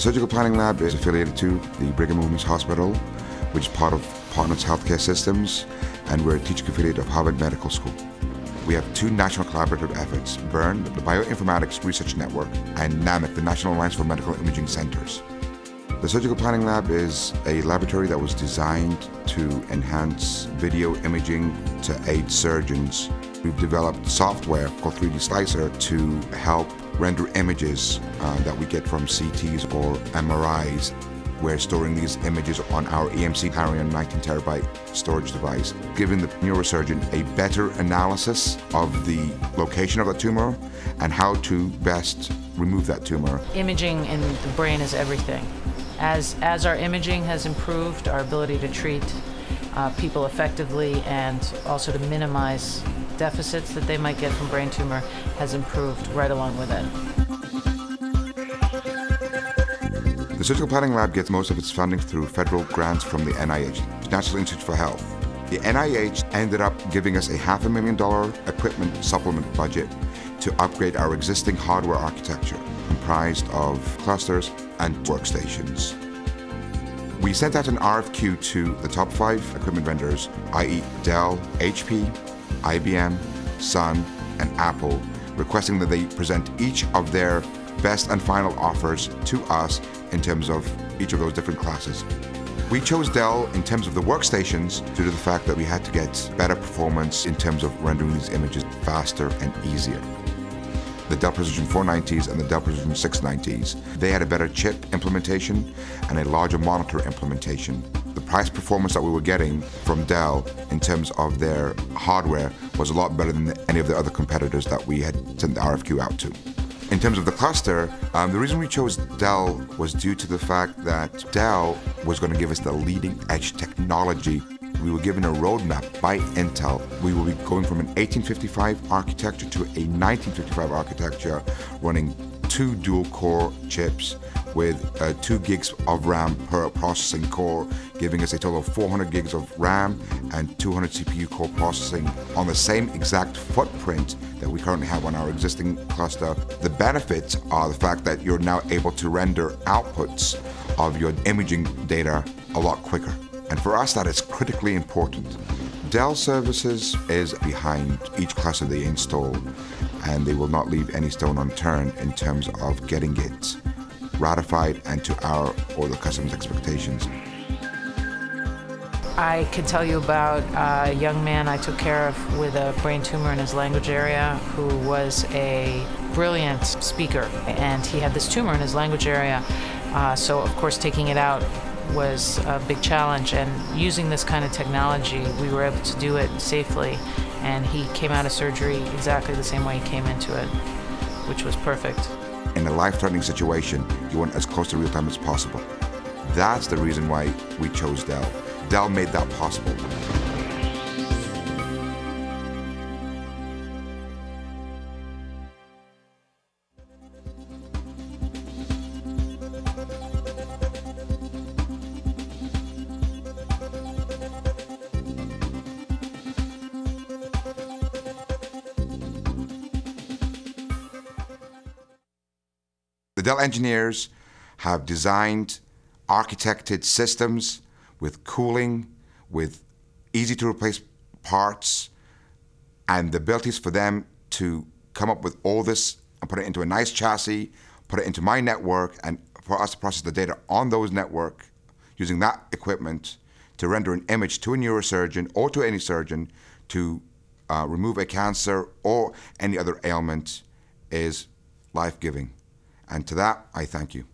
Surgical Planning Lab is affiliated to the Brigham and Women's Hospital, which is part of Partners Healthcare Systems, and we're a teaching affiliate of Harvard Medical School. We have two national collaborative efforts, BURN, the Bioinformatics Research Network, and NAMIC, the National Alliance for Medical Imaging Centers. The Surgical Planning Lab is a laboratory that was designed to enhance video imaging to aid surgeons. We've developed software called 3D Slicer to help render images that we get from CTs or MRIs. We're storing these images on our EMC Carrion 19 terabyte storage device, giving the neurosurgeon a better analysis of the location of the tumor and how to best remove that tumor. Imaging in the brain is everything. As our imaging has improved, our ability to treat people effectively and also to minimize deficits that they might get from brain tumor has improved right along with it. The Surgical Planning Lab gets most of its funding through federal grants from the NIH, National Institute for Health. The NIH ended up giving us a $500,000 equipment supplement budget to upgrade our existing hardware architecture, comprised of clusters and workstations. We sent out an RFQ to the top 5 equipment vendors, i.e. Dell, HP, IBM, Sun, and Apple, requesting that they present each of their best and final offers to us in terms of each of those different classes. We chose Dell in terms of the workstations due to the fact that we had to get better performance in terms of rendering these images faster and easier. The Dell Precision 490s and the Dell Precision 690s, they had a better chip implementation and a larger monitor implementation. The price performance that we were getting from Dell in terms of their hardware was a lot better than any of the other competitors that we had sent the RFQ out to. In terms of the cluster, the reason we chose Dell was due to the fact that Dell was going to give us the leading edge technology. We were given a roadmap by Intel. We will be going from an 1855 architecture to a 1955 architecture, running 2 dual-core chips with 2 gigs of RAM per processing core, giving us a total of 400 gigs of RAM and 200 CPU core processing on the same exact footprint that we currently have on our existing cluster. The benefits are the fact that you're now able to render outputs of your imaging data a lot quicker. And for us, that is critically important. Dell Services is behind each cluster they install, and they will not leave any stone unturned in terms of getting it ratified and to our or the customer's expectations. I can tell you about a young man I took care of with a brain tumor in his language area who was a brilliant speaker, and he had this tumor in his language area, so of course taking it out was a big challenge, and using this kind of technology we were able to do it safely, and he came out of surgery exactly the same way he came into it, which was perfect. In a life-threatening situation, you want as close to real time as possible. That's the reason why we chose Dell. Dell made that possible. The Dell engineers have designed, architected systems with cooling, with easy-to-replace parts, and the abilities for them to come up with all this and put it into a nice chassis, put it into my network, and for us to process the data on those network using that equipment to render an image to a neurosurgeon or to any surgeon to remove a cancer or any other ailment is life-giving. And to that, I thank you.